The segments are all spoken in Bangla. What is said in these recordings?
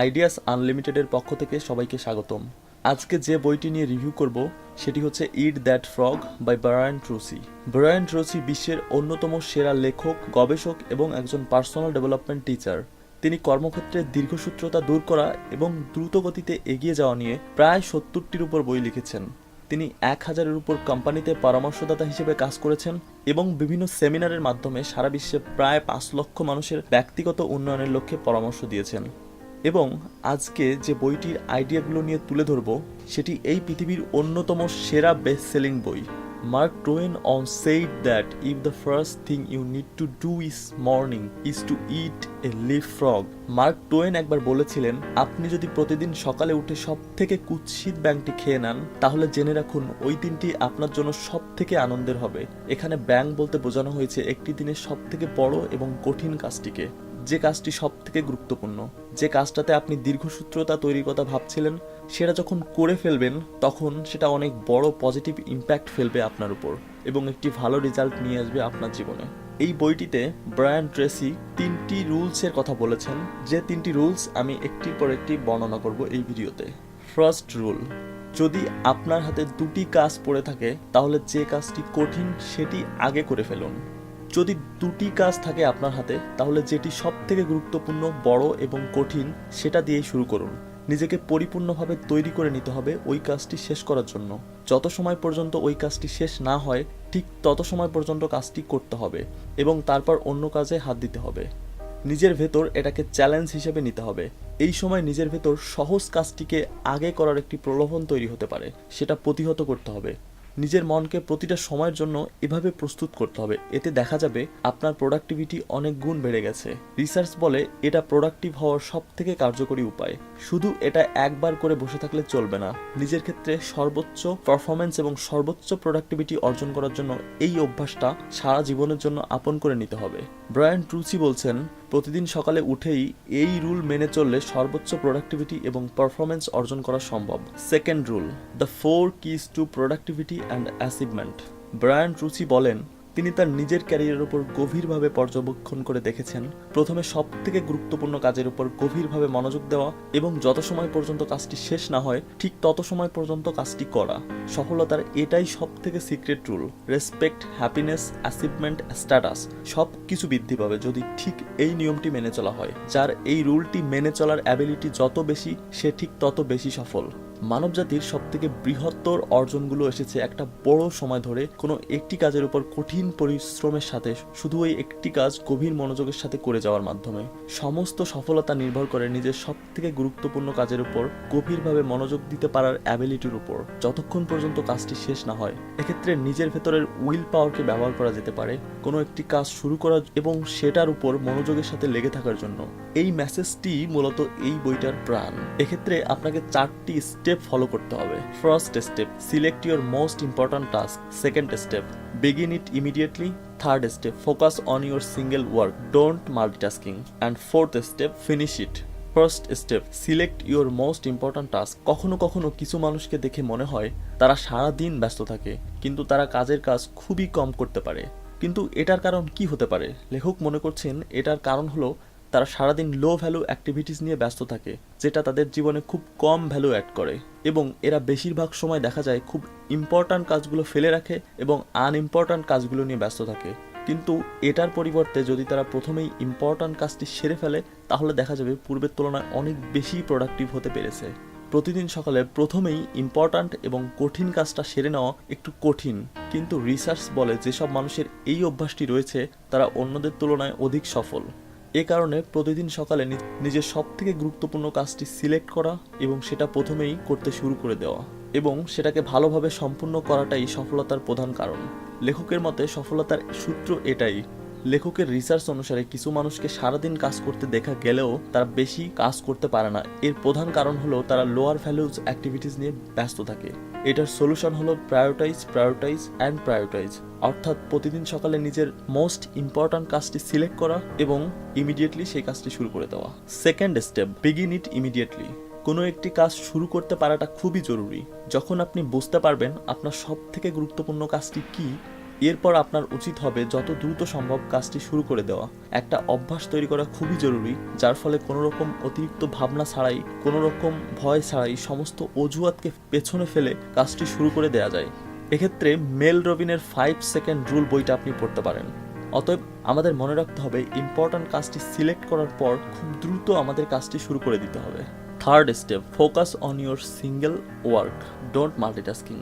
আইডিয়াস আনলিমিটেডের পক্ষ থেকে সবাইকে স্বাগতম। আজকে যে বইটি নিয়ে রিভিউ করব সেটি হচ্ছে eat that frog by Brian Tracy. Brian Tracy বিশ্বের অন্যতম সেরা লেখক, গবেষক এবং একজন পার্সোনাল ডেভেলপমেন্ট টিচার। তিনি কর্মক্ষেত্রে দীর্ঘসূত্রতা দূর করা এবং দ্রুত গতিতে এগিয়ে যাওয়া নিয়ে প্রায় 70টির উপর বই লিখেছেন। তিনি 1000-এর উপর কোম্পানিতে পরামর্শদাতা হিসেবে কাজ করেছেন এবং বিভিন্ন সেমিনারের মাধ্যমে সারা বিশ্বে প্রায় 5 লক্ষ মানুষের ব্যক্তিগত উন্নয়নের লক্ষ্যে পরামর্শ দিয়েছেন। এবং আজকে যে বইটির আইডিয়াগুলো নিয়ে তুলে ধরব সেটি এই পৃথিবীর অন্যতম সেরা বেস্ট সেলিং বই। Mark Twain on said that if the first thing you need to do is morning is to eat a live frog. Mark Twain একবার বলেছিলেন, আপনি যদি প্রতিদিন সকালে উঠে সব থেকে কুৎসিত ব্যাঙটি খেয়ে নেন তাহলে জেনে রাখুন ওই দিনটি আপনার জন্য সব থেকে আনন্দের হবে। এখানে ব্যাঙ বলতে বোঝানো হয়েছে একটি দিনের সব থেকে বড় এবং কঠিন কাজটিকে, যে কাজটি সব থেকে গুরুত্বপূর্ণ, যে কাজটাতে আপনি দীর্ঘসূত্রতা তৈরির কথা ভাবছিলেন, সেটা যখন করে ফেলবেন তখন সেটা অনেক বড় পজিটিভ ইম্প্যাক্ট ফেলবে আপনার উপর এবং একটি ভালো রেজাল্ট নিয়ে আসবে আপনার জীবনে। এই বইটিতে ব্রায়ান ট্রেসি 3টি রুলসের কথা বলেছেন, যে 3টি রুলস আমি একটির পর একটি বর্ণনা করব এই ভিডিওতে। ফার্স্ট রুল, যদি আপনার হাতে 2টি কাজ পড়ে থাকে তাহলে যে কাজটি কঠিন সেটি আগে করে ফেলুন। যদি 2টি কাজ থাকে আপনার হাতে তাহলে যেটি সব থেকে গুরুত্বপূর্ণ, বড় এবং কঠিন সেটা দিয়েই শুরু করুন। নিজেকে পরিপূর্ণভাবে তৈরি করে নিতে হবে ওই কাজটি শেষ করার জন্য। যত সময় পর্যন্ত ওই কাজটি শেষ না হয় ঠিক তত সময় পর্যন্ত কাজটি করতে হবে এবং তারপর অন্য কাজে হাত দিতে হবে। নিজের ভেতর এটাকে চ্যালেঞ্জ হিসেবে নিতে হবে। এই সময় নিজের ভেতর সহজ কাজটিকে আগে করার একটি প্রলোভন তৈরি হতে পারে, সেটা প্রতিহত করতে হবে। নিজের মনকে প্রতিটা সময়ের জন্য এভাবে প্রস্তুত করতে হবে, এতে দেখা যাবে আপনার প্রোডাক্টিভিটি অনেক গুণ বেড়ে গেছে। রিসার্চ বলে এটা প্রোডাক্টিভ হওয়ার সব থেকে কার্যকরী উপায়। শুধু এটা একবার করে বসে থাকলে চলবে না, নিজের ক্ষেত্রে সর্বোচ্চ পারফরমেন্স এবং সর্বোচ্চ প্রোডাক্টিভিটি অর্জন করার জন্য এই অভ্যাসটা সারা জীবনের জন্য আপন করে নিতে হবে। ব্রায়ান ট্রুসি বলছেন, প্রতিদিন সকালে উঠেই এই রুল মেনে চললে সর্বোচ্চ প্রোডাক্টিভিটি এবং পারফরমেন্স অর্জন করা সম্ভব। Second rule, the 4 keys to productivity and achievement. Brian Tracy বলেন, তিনি তার নিজের ক্যারিয়ারের উপর গভীরভাবে পর্যবেক্ষণ করে দেখেছেন, প্রথমে সব থেকে গুরুত্বপূর্ণ কাজের উপর গভীরভাবে মনোযোগ দেওয়া এবং যত সময় পর্যন্ত কাজটি শেষ না হয় ঠিক তত সময় পর্যন্ত কাজটি করা। সফলতার এটাই সব থেকে secret rule. Respect, happiness, achievement, status সব কিছু বৃদ্ধি পাবে যদি ঠিক এই নিয়মটি মেনে চলা হয়। যার এই রুলটি মেনে চলার অ্যাবিলিটি যত বেশি সে ঠিক তত বেশি সফল। মানবজাতির সব থেকে বৃহত্তর অর্জনগুলো এসেছে একটা বড় সময় ধরে কোনো একটি কাজের উপর কঠিন পরিশ্রমের সাথে, শুধু ওই একটি কাজ গভীর মনোযোগের সাথে করে যাওয়ার মাধ্যমে। সমস্ত সফলতা নির্ভর করে নিজের সব থেকে গুরুত্বপূর্ণ কাজের উপর গভীরভাবে মনোযোগ দিতে পারার অ্যাবিলিটির উপর, যতক্ষণ পর্যন্ত কাজটি শেষ না হয়। এক্ষেত্রে নিজের ভেতরের উইল পাওয়ারকে ব্যবহার করা যেতে পারে কোনো একটি কাজ শুরু করা এবং সেটার উপর মনোযোগের সাথে লেগে থাকার জন্য। এই মেসেজটি মূলত এই বইটার প্রাণ। এক্ষেত্রে আপনাকে 4টি স্টেপ ফলো করতে হবে। First step, select your most important task. Second step, begin it immediately. Third step, focus on your single work, don't multitasking. And fourth step, finish it. First step, select your most important task. কখনো কখনো কিছু মানুষকে দেখে মনে হয় তারা সারা দিন ব্যস্ত থাকে কিন্তু তারা কাজের কাজ খুবই কম করতে পারে। কিন্তু এটার কারণ কি হতে পারে? লেখক মনে করছেন এটার কারণ হলো তারা সারাদিন লো ভ্যালু অ্যাক্টিভিটিস নিয়ে ব্যস্ত থাকে, যেটা তাদের জীবনে খুব কম ভ্যালু অ্যাড করে, এবং এরা বেশিরভাগ সময় দেখা যায় খুব ইম্পর্ট্যান্ট কাজগুলো ফেলে রাখে এবং আনইম্পর্ট্যান্ট কাজগুলো নিয়ে ব্যস্ত থাকে। কিন্তু এটার পরিবর্তে যদি তারা প্রথমেই ইম্পর্ট্যান্ট কাজটি সেরে ফেলে তাহলে দেখা যাবে পূর্বের তুলনায় অনেক বেশি প্রোডাক্টিভ হতে পেরেছে। প্রতিদিন সকালে প্রথমেই ইম্পর্ট্যান্ট এবং কঠিন কাজটা সেরে নেওয়া একটু কঠিন, কিন্তু রিসার্চ বলে যেসব মানুষের এই অভ্যাসটি রয়েছে তারা অন্যদের তুলনায় অধিক সফল। এ কারণে প্রতিদিন সকালে নিজের সব থেকে গুরুত্বপূর্ণ কাজটি সিলেক্ট করা এবং সেটা প্রথমেই করতে শুরু করে দেওয়া এবং সেটাকে ভালোভাবে সম্পূর্ণ করাটাই সফলতার প্রধান কারণ। লেখকের মতে সফলতার সূত্র এটাই। লেখকের রিসার্চ অনুসারে কিছু মানুষকে সারাদিন কাজ করতে দেখা গেলেও তারা বেশি কাজ করতে পারে না। এর প্রধান কারণ হলো তারা লোয়ার ভ্যালুজ অ্যাক্টিভিটিস নিয়ে ব্যস্ত থাকে। এটার সলিউশন হলো প্রায়োরিটাইজ। অর্থাৎ প্রতিদিন সকালে নিজের মোস্ট ইম্পর্ট্যান্ট কাজটি সিলেক্ট করা এবং ইমিডিয়েটলি সেই কাজটি শুরু করে দেওয়া। সেকেন্ড স্টেপ, বিগিন ইট ইমিডিয়েটলি। কোনো একটি কাজ শুরু করতে পারাটা খুবই জরুরি। যখন আপনি বুঝতে পারবেন আপনার সব থেকে গুরুত্বপূর্ণ কাজটি কি এরপর আপনার উচিত হবে যত দ্রুত সম্ভব কাজটি শুরু করে দেওয়া। একটা অভ্যাস তৈরি করা খুবই জরুরি, যার ফলে কোনো রকম অতিরিক্ত ভাবনা ছাড়াই, কোনো রকম ভয় ছাড়াই সমস্ত অজুহাতকে পেছনে ফেলে কাজটি শুরু করে দেওয়া যায়। এক্ষেত্রে মেল রবিনের 5 সেকেন্ড রুল বইটা আপনি পড়তে পারেন। অতএব আমাদের মনে রাখতে হবে ইম্পর্ট্যান্ট কাজটি সিলেক্ট করার পর খুব দ্রুত আমাদের কাজটি শুরু করে দিতে হবে। Third step, focus on your single work, don't multitasking.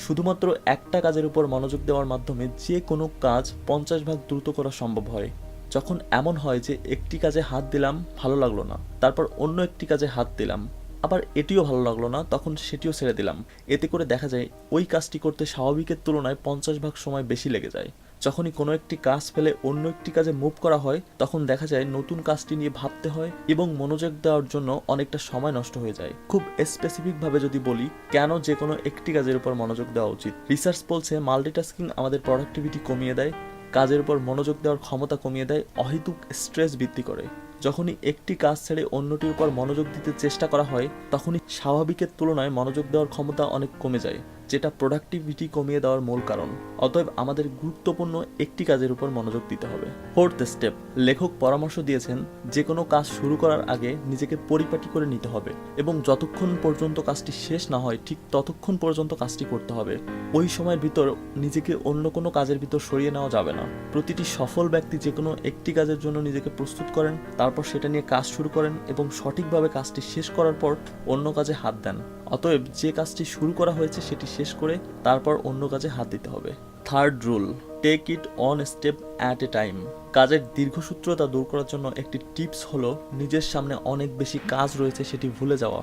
শুধুমাত্র একটা কাজের উপর মনোযোগ দেওয়ার মাধ্যমে যে কোনো কাজ 50 ভাগ দ্রুত করা সম্ভব হয়। যখন এমন হয় যে একটি কাজে হাত দিলাম, ভালো লাগলো না, তারপর অন্য একটি কাজে হাত দিলাম, আবার এটিও ভালো লাগলো না, তখন সেটিও ছেড়ে দিলাম, এতে করে দেখা যায় ওই কাজটি করতে স্বাভাবিকের তুলনায় 50 ভাগ সময় বেশি লেগে যায়। যখনই কোনো একটি কাজ ফেলে অন্য একটি কাজে মুভ করা হয়, তখন দেখা যায় নতুন কাজটি নিয়ে ভাবতে হয় এবং মনোযোগ দেওয়ার জন্য অনেকটা সময় নষ্ট হয়ে যায়। খুব স্পেসিফিক ভাবে যদি বলি কেন যে কোনো একটি কাজের উপর মনোযোগ দেওয়া উচিত, রিসার্চ বলছে মাল্টিটাস্কিং আমাদের প্রোডাক্টিভিটি কমিয়ে দেয়, কাজের উপর মনোযোগ দেওয়ার ক্ষমতা কমিয়ে দেয়, অহেতুক স্ট্রেস বৃদ্ধি করে। যখনই একটি কাজ ছেড়ে অন্যটির উপর মনোযোগ দিতে চেষ্টা করা হয়, তখনই স্বাভাবিকের তুলনায় মনোযোগ দেওয়ার ক্ষমতা অনেক কমে যায়, যেটা প্রোডাক্টিভিটি কমিয়ে দেওয়ার মূল কারণ। অতএব আমাদের গুরুত্বপূর্ণ একটি কাজের উপর মনোযোগ দিতে হবে। ফোর্থ স্টেপ, লেখক পরামর্শ দিয়েছেন যে কোনো কাজ শুরু করার আগে নিজেকে পরিপাটি করে নিতে হবে এবং যতক্ষণ পর্যন্ত কাজটি শেষ না হয় ঠিক ততক্ষণ পর্যন্ত কাজটি করতে হবে। ওই সময়ের ভিতর নিজেকে অন্য কোনো কাজের ভিতর সরিয়ে নেওয়া যাবে না। প্রতিটি সফল ব্যক্তি যে কোনো একটি কাজের জন্য নিজেকে প্রস্তুত করেন, তারপর সেটা নিয়ে কাজ শুরু করেন এবং সঠিকভাবে কাজটি শেষ করার পর অন্য কাজে হাত দেন। অতএব যে কাজটি শুরু করা হয়েছে সেটি শেষ করে তারপর অন্য কাজে হাত দিতে হবে। Third rule, take it one step at a time. কাজের দীর্ঘসূত্রতা দূর করার জন্য একটি টিপস হলো নিজের সামনে অনেক বেশি কাজ রয়েছে সেটি ভুলে যাওয়া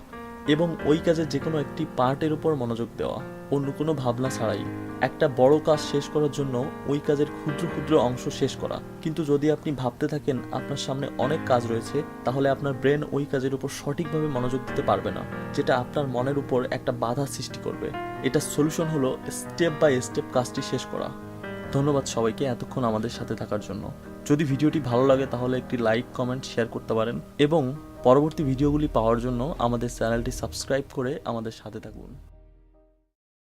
এবং ওই কাজের যে কোনো একটি পার্টের উপর মনোযোগ দেওয়া, অন্য কোনো ভাবনা ছাড়াই। একটা বড় কাজ শেষ করার জন্য ওই কাজের ক্ষুদ্র ক্ষুদ্র অংশ শেষ করা। কিন্তু যদি আপনি ভাবতে থাকেন আপনার সামনে অনেক কাজ রয়েছে, তাহলে আপনার ব্রেন ওই কাজের উপর সঠিকভাবে মনোযোগ দিতে পারবে না, যেটা আপনার মনের উপর একটা বাধা সৃষ্টি করবে। এটা সলিউশন হলো স্টেপ বাই স্টেপ কাজটি শেষ করা। ধন্যবাদ সবাইকে এতক্ষণ আমাদের সাথে থাকার জন্য। যদি ভিডিওটি ভালো লাগে তাহলে একটি লাইক, কমেন্ট, শেয়ার করতে পারেন এবং পরবর্তী ভিডিওগুলি পাওয়ার জন্য আমাদের চ্যানেলটি সাবস্ক্রাইব করে আমাদের সাথে থাকুন।